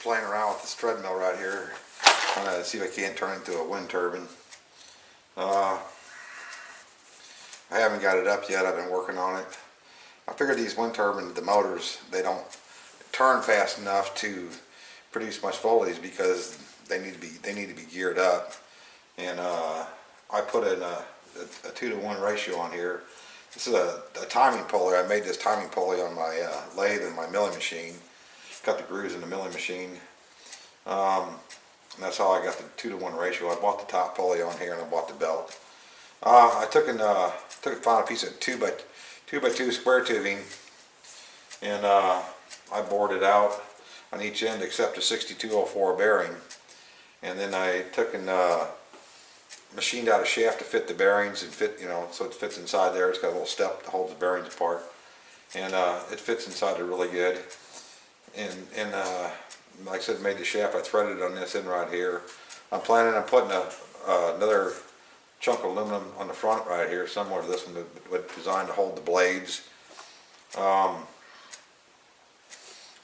playing around with this treadmill right here, trying to see if I can't turn it into a wind turbine. I haven't got it up yet. I've been working on it. I figured these wind turbines, the motors, they don't turn fast enough to produce much voltage because they need to be geared up. And I put in a 2-to-1 ratio on here. This is a timing pulley. I made this timing pulley on my lathe and my milling machine. Cut the grooves in the milling machine. And that's how I got the 2-to-1 ratio. I bought the top pulley on here and I bought the belt. I found a piece of 2x2 square tubing, and I bored it out on each end except a 6204 bearing. And then I took and machined out a shaft to fit the bearings and fit, so it fits inside there. It's got a little step to hold the bearings apart, and it fits inside there really good. And like I said, made the shaft. I threaded it on this end right here. I'm planning on putting another chunk of aluminum on the front right here, similar to this one, designed to hold the blades. I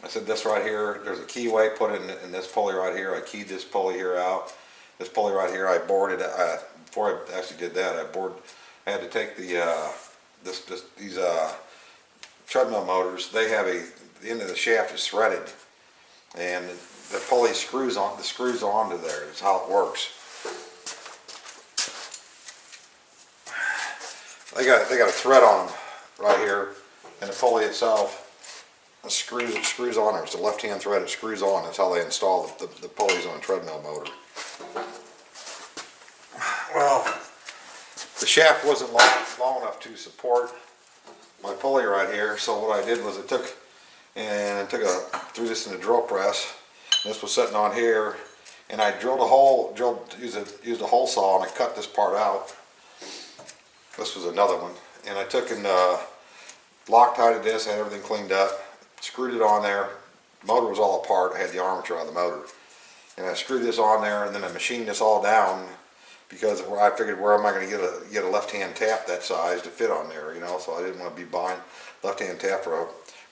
said this right here, there's a keyway put in this pulley right here. I keyed this pulley here out. This pulley right here, I bored it. Before I actually did that, I had to take these treadmill motors. They have the end of the shaft is threaded, and the pulley screws onto there. That's how it works. They got a thread on them right here, and the pulley itself screws on there. It's a left-hand thread. It screws on. That's how they install the pulleys on a treadmill motor. Well, the shaft wasn't long enough to support my pulley right here, so what I did was threw this in a drill press. This was sitting on here, and I used a hole saw, and I cut this part out. This was another one, and I took and Loctited this, had everything cleaned up, screwed it on there. The motor was all apart. I had the armature on the motor, and I screwed this on there, and then I machined this all down because I figured, where am I going to get a left-hand tap that size to fit on there, So I didn't want to be buying left-hand tap for a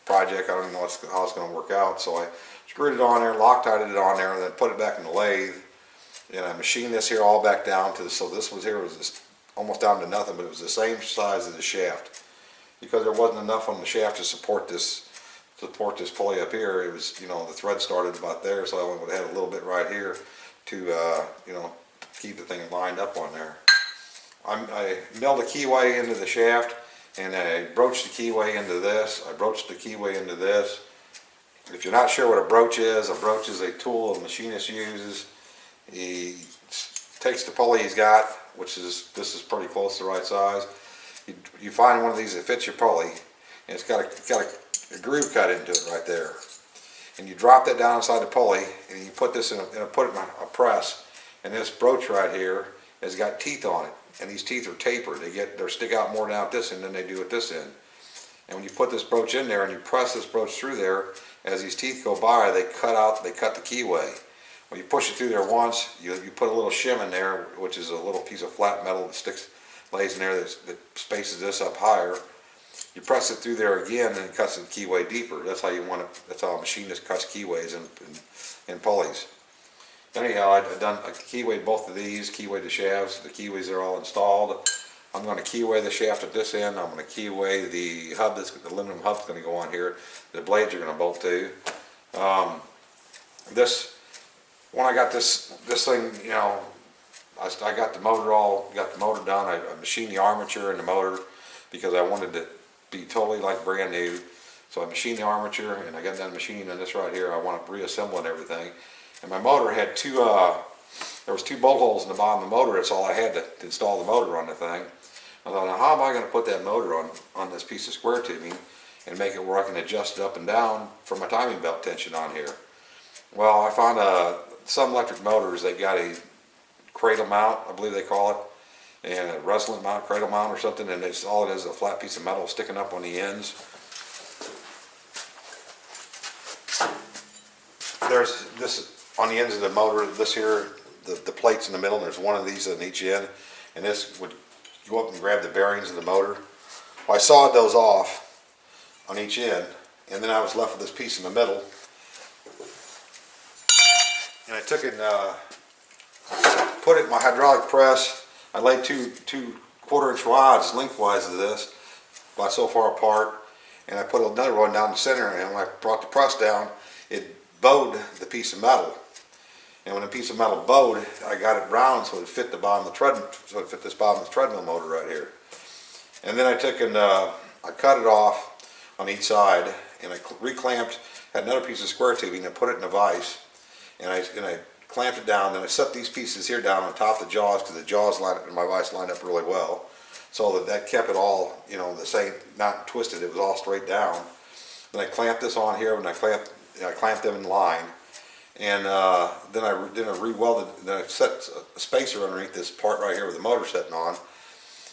project. I don't even know how it's going to work out. So I screwed it on there, Loctited it on there, and then put it back in the lathe. And I machined this here all back down to so this was just almost down to nothing, but it was the same size as the shaft. Because there wasn't enough on the shaft to support this pulley up here. It was, the thread started about there, so I only would have had a little bit right here to, keep the thing lined up on there. I milled the keyway into the shaft, and I broached the keyway into this. I broached the keyway into this. If you're not sure what a broach is a tool a machinist uses. He takes the pulley he's got, this is pretty close to the right size. You find one of these that fits your pulley, and it's got a groove cut into it right there. And you drop that down inside the pulley, and you put this in a press. And this broach right here has got teeth on it, and these teeth are tapered. They stick out more down at this end than they do at this end. And when you put this broach in there and you press this broach through there, as these teeth go by, they cut the keyway. When you push it through there once, you put a little shim in there, which is a little piece of flat metal that lays in there that spaces this up higher. You press it through there again, and it cuts the keyway deeper. That's how you want it. That's how a machinist cuts keyways in pulleys. Anyhow, I've done a keyway both of these, keyway the shafts. The keyways are all installed. I'm going to keyway the shaft at this end. I'm going to keyway the hub. The aluminum hub's going to go on here. The blades are going to bolt to. When I got this thing, I got the motor done. I machined the armature and the motor because I wanted it to be totally like brand new. So I machined the armature, and I got done machining on this right here. I want to reassemble and everything. And my motor had there was 2 bolt holes in the bottom of the motor. That's all I had to install the motor on the thing. I thought, now how am I going to put that motor on this piece of square tubing and make it where I can adjust it up and down for my timing belt tension on here? Well, I found some electric motors, they got a cradle mount, I believe they call it, and a resonant mount, cradle mount or something, and all it is a flat piece of metal sticking up on the ends. There's this on the ends of the motor, this here, the plates in the middle, and there's one of these on each end, and this would go up and grab the bearings of the motor. Well, I sawed those off on each end, and then I was left with this piece in the middle. and I took it and put it in my hydraulic press. I laid two 1/4-inch rods lengthwise of this, about so far apart, and I put another one down the center, and when I brought the press down, it bowed the piece of metal. And when the piece of metal bowed, I got it round so it fit the bottom of the treadmill, so it fit this bottom of the treadmill motor right here. And then I took and I cut it off on each side, and I reclamped, had another piece of square tubing and put it in a vise, and I clamped it down. Then I set these pieces here down on top of the jaws, because the jaws in my vise lined up really well, so that kept it all, you know, the same, not twisted. It was all straight down. Then I clamped this on here, and I clamped them in line, and then I re-welded. Then I set a spacer underneath this part right here with the motor sitting on,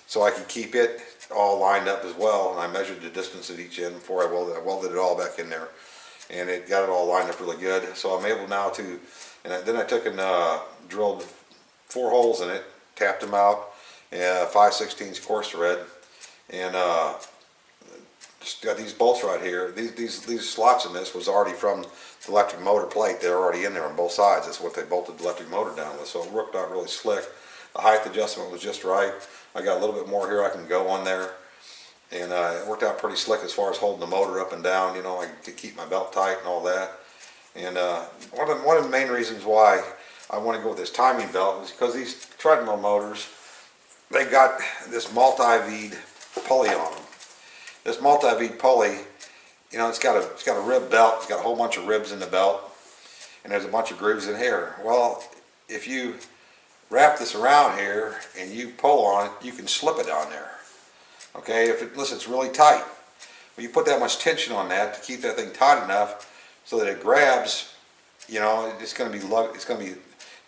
so I could keep it all lined up as well. And I measured the distance at each end before I welded. I welded it all back in there, and it got it all lined up really good. So I'm able now to, and then I took and drilled 4 holes in it, tapped them out, 5/16 coarse thread, and just got these bolts right here. These slots in this was already from the electric motor plate. They're already in there on both sides. That's what they bolted the electric motor down with. So it worked out really slick. The height adjustment was just right. I got a little bit more here I can go on there, and it worked out pretty slick as far as holding the motor up and down. You know, I could keep my belt tight and all that. And one of the main reasons why I want to go with this timing belt is because these treadmill motors, they got this multi-bead pulley on them. This multi-bead pulley, you know, it's got a rib belt. It's got a whole bunch of ribs in the belt, and there's a bunch of grooves in here. Well, if you wrap this around here and you pull on it, you can slip it on there. Okay, unless it's really tight. When you put that much tension on that to keep that thing tight enough so that it grabs, you know, it's going to be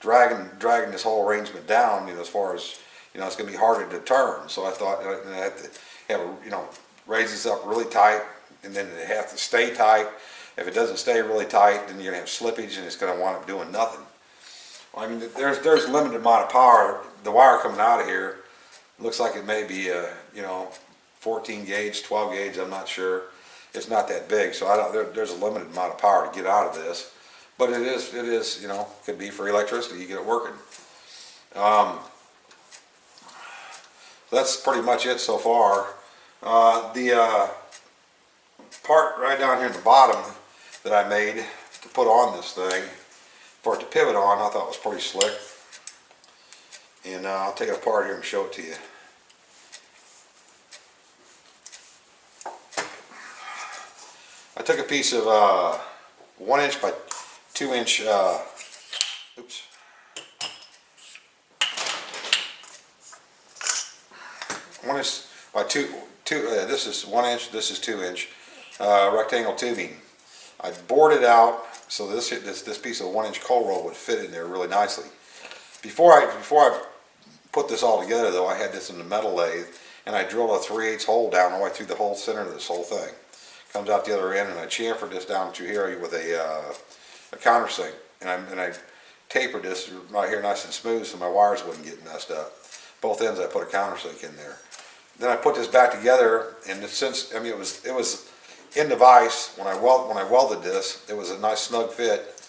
dragging this whole arrangement down. You know, as far as, you know, it's going to be harder to turn. So I thought I had to have a, you know, raise this up really tight, and then it has to stay tight. If it doesn't stay really tight, then you're going to have slippage, and it's going to wind up doing nothing. I mean, there's a limited amount of power. The wire coming out of here looks like it may be you know, 14 gauge, 12 gauge. I'm not sure. It's not that big, so there's a limited amount of power to get out of this. But it is, you know, could be for electricity. You get it working. That's pretty much it so far. The part right down here at the bottom that I made to put on this thing, for it to pivot on, I thought was pretty slick. And I'll take it apart here and show it to you. I took a piece of 1 inch by 2 inch, oops. 1 inch by this is 1 inch, this is 2 inch rectangle tubing. I bored it out so this piece of 1 inch cold roll would fit in there really nicely. Before I put this all together though, I had this in the metal lathe, and I drilled a 3/8 hole down all the way through the whole center of this whole thing. Comes out the other end, and I chamfered this down through here with a countersink, and I tapered this right here nice and smooth so my wires wouldn't get messed up. Both ends I put a countersink in there. Then I put this back together, and since, I mean, it was in the vise when I welded this, it was a nice snug fit,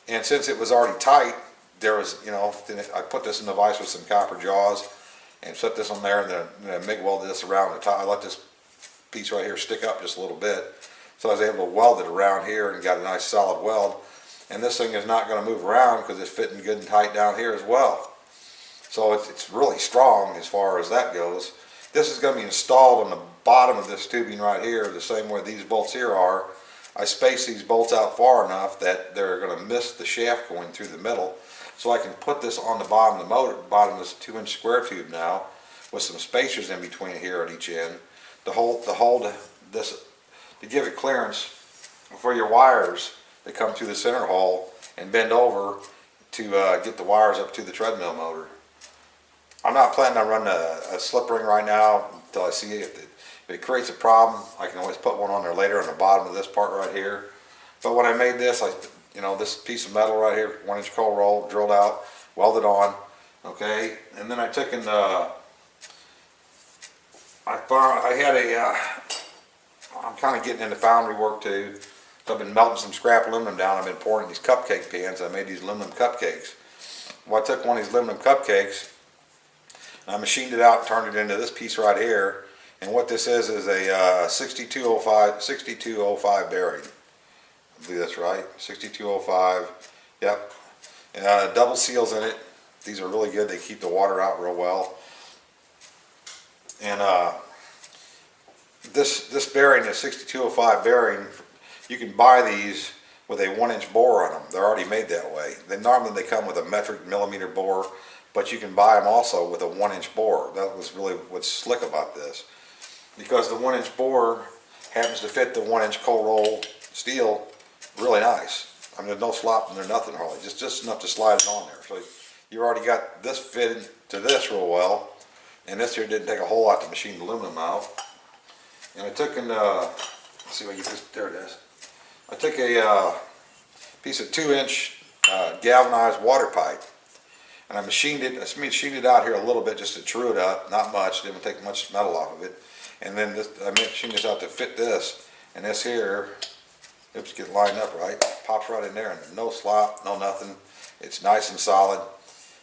and since it was already tight, there was, you know, then I put this in the vise with some copper jaws and set this on there, and then I MIG welded this around the top. I let this piece right here stick up just a little bit, so I was able to weld it around here and got a nice solid weld. And this thing is not going to move around because it's fitting good and tight down here as well. So it's really strong as far as that goes. This is going to be installed on the bottom of this tubing right here, the same way these bolts here are. I spaced these bolts out far enough that they're going to miss the shaft going through the middle, so I can put this on the bottom of the motor, bottom of this 2 inch square tube now, with some spacers in between here at each end to hold this, to give it clearance for your wires that come through the center hole and bend over to get the wires up to the treadmill motor. I'm not planning on running a slip ring right now until I see if it creates a problem. I can always put one on there later on the bottom of this part right here. But when I made this, you know, this piece of metal right here, 1 inch cold roll, drilled out, welded on, okay, and then I took and I'm kind of getting into foundry work too, So I've been melting some scrap aluminum down. I've been pouring in these cupcake pans. I made these aluminum cupcakes. Well, I took one of these aluminum cupcakes and I machined it out and turned it into this piece right here. And what this is a 6205 bearing. I believe that's right. 6205. Yep. Double seals in it. These are really good. They keep the water out real well. And this bearing, the 6205 bearing, you can buy these with a 1-inch bore on them. They're already made that way. Normally they come with a metric millimeter bore, but you can buy them also with a 1-inch bore. That was really what's slick about this, because the 1-inch bore happens to fit the 1-inch cold roll steel really nice. I mean, there's no slop and there's nothing hardly, just enough to slide it on there. So you already got this fitted to this real well, and this here didn't take a whole lot to machine the aluminum out. And I took let's see if I can get this, there it is. I took a piece of 2-inch galvanized water pipe, and I machined it out here a little bit just to true it up, not much, didn't take much metal off of it. And then I machined this out to fit this, and this here, oops, get lined up right, pops right in there, and no slop, no nothing. It's nice and solid.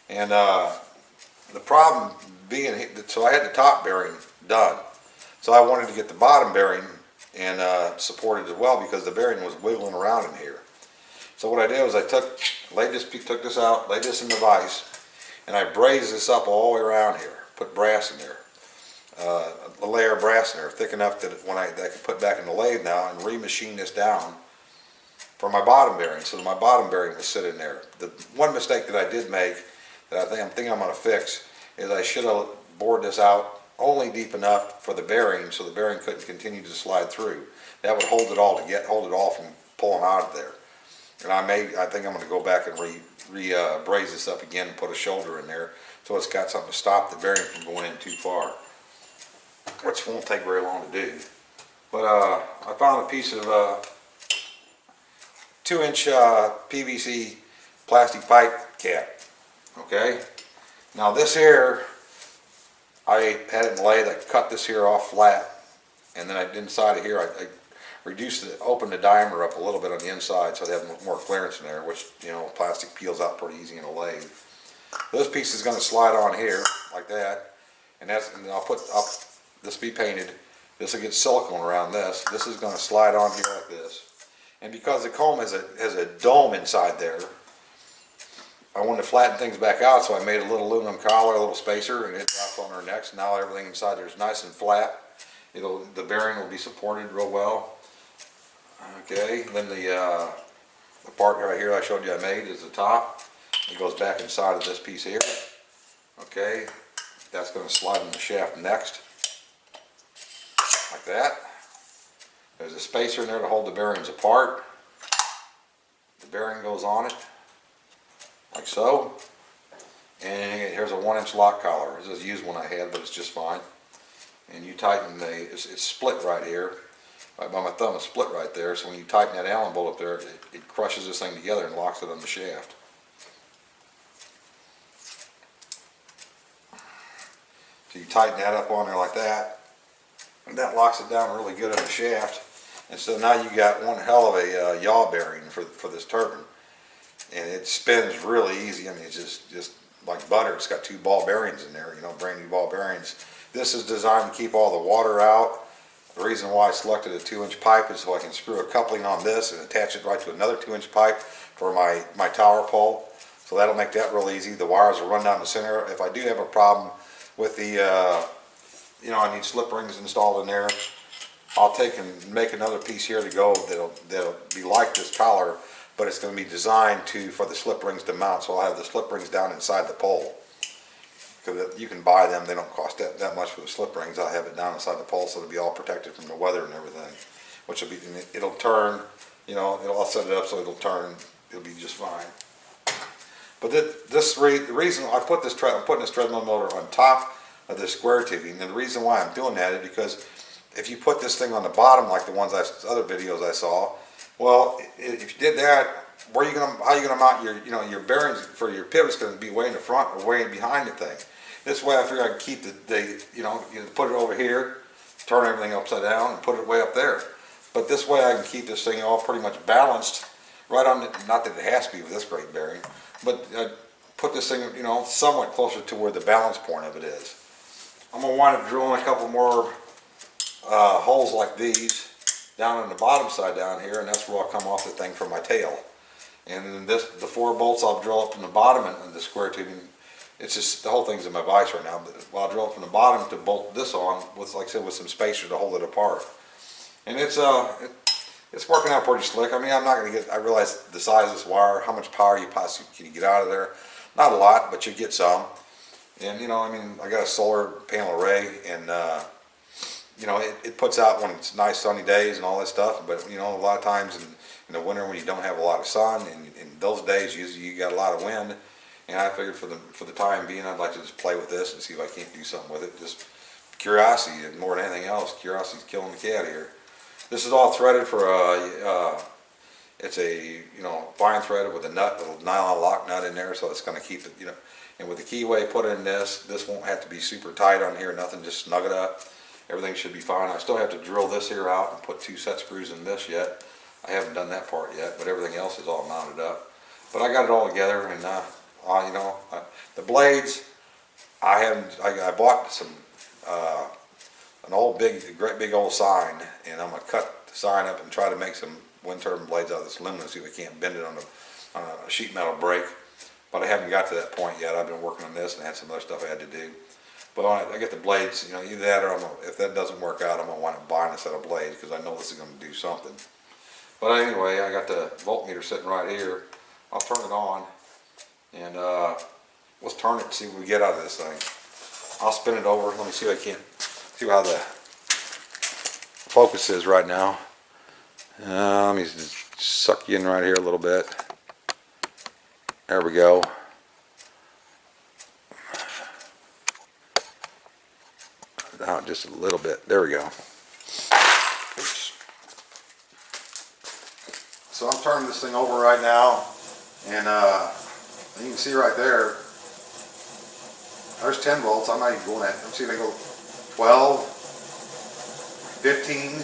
And the problem being, so I had the top bearing done, so I wanted to get the bottom bearing and supported as well, because the bearing was wiggling around in here. So what I did was I took this out, laid this in the vise, and I brazed this up all the way around here. Put brass in there, a layer of brass in there, thick enough that I could put back in the lathe now and remachine this down for my bottom bearing. So my bottom bearing will sit in there. The one mistake that I did make, that I'm thinking I'm going to fix, is I should have bored this out only deep enough for the bearing, so the bearing couldn't continue to slide through. That would hold it all from pulling out of there. And I think I'm going to go back and braze this up again and put a shoulder in there, so it's got something to stop the bearing from going in too far, which won't take very long to do. But I found a piece of 2-inch PVC plastic pipe cap. Okay, now this here, I had it in lathe. I cut this here off flat, and then inside of here I opened the diameter up a little bit on the inside so they have more clearance in there, which, you know, plastic peels out pretty easy in a lathe. This piece is going to slide on here like that, and then this be painted. This will get silicone around this. This is going to slide on here like this, and because the comb has a dome inside there, I wanted to flatten things back out, so I made a little aluminum collar, a little spacer, and it drops on her next. Now everything inside there is nice and flat. The bearing will be supported real well. Okay, then the part right here I showed you I made is the top. It goes back inside of this piece here. Okay, that's going to slide in the shaft next, like that. There's a spacer in there to hold the bearings apart. The bearing goes on it, like so. And here's a 1-inch lock collar. This is a used one I had, but it's just fine. And you tighten it's split right here. Right by my thumb, it's split right there. So when you tighten that Allen bolt up there, it crushes this thing together and locks it on the shaft. So you tighten that up on there like that, and that locks it down really good on the shaft. And so now you got one hell of a yaw bearing for this turbine, and it spins really easy. I mean, it's just like butter. It's got 2 ball bearings in there, you know, brand new ball bearings. This is designed to keep all the water out. The reason why I selected a 2-inch pipe is so I can screw a coupling on this and attach it right to another 2-inch pipe for my tower pole. So that'll make that real easy. The wires will run down the center. If I do have a problem with the, you know, I need slip rings installed in there, I'll take and make another piece here to go that'll be like this collar, but it's going to be designed for the slip rings to mount. So I'll have the slip rings down inside the pole. Because you can buy them, they don't cost that much for the slip rings. I'll have it down inside the pole so it'll be all protected from the weather and everything. Which will be, it'll turn, you know, I'll set it up so it'll turn, it'll be just fine. But the reason I'm putting this treadmill motor on top of this square tubing, and the reason why I'm doing that is because if you put this thing on the bottom like the other videos I saw, well, if you did that, how are you going to mount your bearings for your pivot's going to be way in the front or way behind the thing. This way I figure I can keep you put it over here, turn everything upside down and put it way up there. But this way I can keep this thing all pretty much balanced right on the, not that it has to be with this great bearing, but put this thing, you know, somewhat closer to where the balance point of it is. I'm going to wind up drilling a couple more holes like these down on the bottom side down here, and that's where I'll come off the thing for my tail. And then the 4 bolts I'll drill up from the bottom and the square tubing. It's just, the whole thing's in my vise right now, but I'll drill it from the bottom to bolt this on with, like I said, with some spacer to hold it apart. And it's working out pretty slick. I mean, I'm not going to get, I realize the size of this wire, how much power you possibly can get out of there. Not a lot, but you get some. And, you know, I mean, I got a solar panel array, and, you know, it puts out when it's nice sunny days and all that stuff. But, you know, a lot of times in the winter when you don't have a lot of sun, and in those days, usually you got a lot of wind. And I figured for the time being, I'd like to just play with this and see if I can't do something with it. Just curiosity, and more than anything else, curiosity's killing the cat here. This is all threaded for it's a, you know, fine threaded with a nut, little nylon lock nut in there, so it's going to keep it, you know. And with the keyway put in this won't have to be super tight on here, nothing, just snug it up. Everything should be fine. I still have to drill this here out and put 2 set screws in this yet. I haven't done that part yet, but everything else is all mounted up. But I got it all together, and you know, the blades, I bought some an old great big old sign, and I'm gonna cut the sign up and try to make some wind turbine blades out of this aluminum, see if I can't bend it on a sheet metal brake. But I haven't got to that point yet. I've been working on this and had some other stuff I had to do. But when I get the blades, you know, either that or if that doesn't work out, I'm gonna wind up buying a set of blades because I know this is gonna do something. But anyway, I got the voltmeter sitting right here. I'll turn it on, and let's turn it and see what we get out of this thing. I'll spin it over. Let me see if I can't see how the focus is right now. Let me just suck you in right here a little bit. There we go. Down just a little bit. There we go. Oops. So I'm turning this thing over right now, and you can see right there, there's 10 volts. I'm not even going at it. Let's see if I go 12, 15.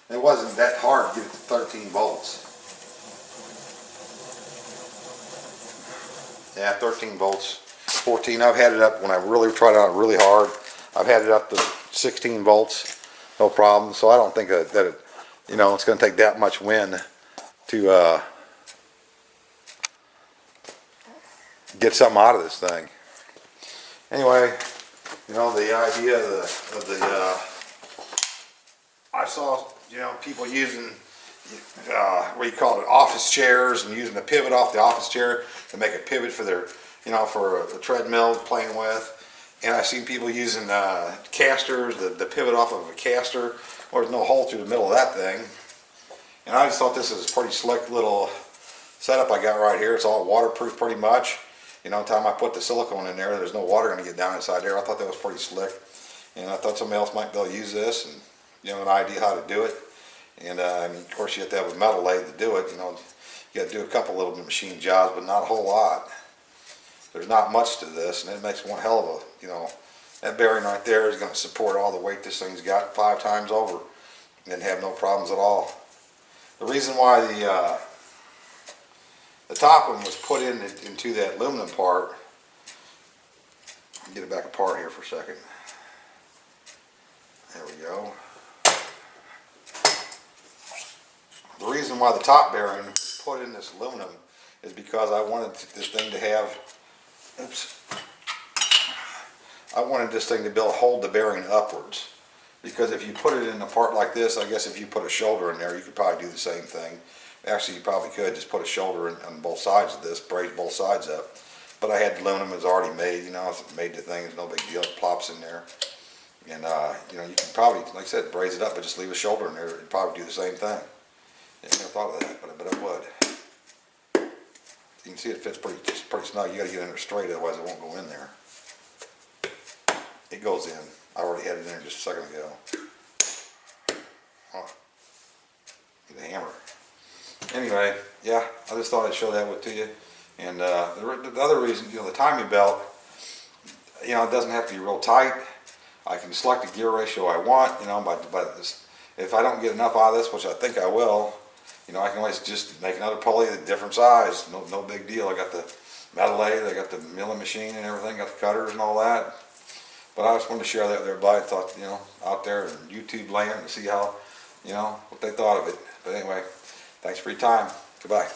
It wasn't that hard to get it to 13 volts. Yeah, 13 volts, 14. I've had it up when I really tried it out really hard. I've had it up to 16 volts, no problem. So I don't think that it, you know, it's going to take that much wind to get something out of this thing. Anyway, you know, the idea of the I saw, you know, people using what do you call it, office chairs, and using a pivot off the office chair to make a pivot for their, you know, for a treadmill playing with. And I've seen people using casters, the pivot off of a caster, where there's no hole through the middle of that thing. And I just thought this is a pretty slick little setup I got right here. It's all waterproof pretty much. You know, the time I put the silicone in there, there's no water going to get down inside there. I thought that was pretty slick. And I thought somebody else might be able to use this, and, you know, an idea how to do it. And of course you have to have a metal lathe to do it. You know, you got to do a couple little machine jobs, but not a whole lot. There's not much to this, and it makes one hell of a, you know, that bearing right there is going to support all the weight this thing's got 5 times over, and have no problems at all. The reason why the top one was put into that aluminum part, get it back apart here for a second. There we go. The reason why the top bearing put in this aluminum is because I wanted this thing to have, I wanted this thing to be able to hold the bearing upwards. Because if you put it in a part like this, I guess if you put a shoulder in there, you could probably do the same thing. Actually, you probably could just put a shoulder on both sides of this, brace both sides up. But I had aluminum, it was already made, you know, it's made the thing, it's no big deal, it plops in there. And, you know, you can probably, like I said, braze it up, but just leave a shoulder in there, it'd probably do the same thing. I never thought of that, but it would. You can see it fits pretty snug. You got to get in there straight, otherwise it won't go in there. It goes in. I already had it in there just a second ago. Oh, need a hammer. Anyway, yeah, I just thought I'd show that to you. And the other reason, you know, the timing belt, you know, it doesn't have to be real tight. I can select the gear ratio I want, you know, but if I don't get enough out of this, which I think I will, you know, I can always just make another pulley a different size. No big deal. I got the metal lathe, I got the milling machine and everything, got the cutters and all that. But I just wanted to share that with everybody. I thought, you know, out there in YouTube land to see how, you know, what they thought of it. But anyway, thanks for your time. Goodbye.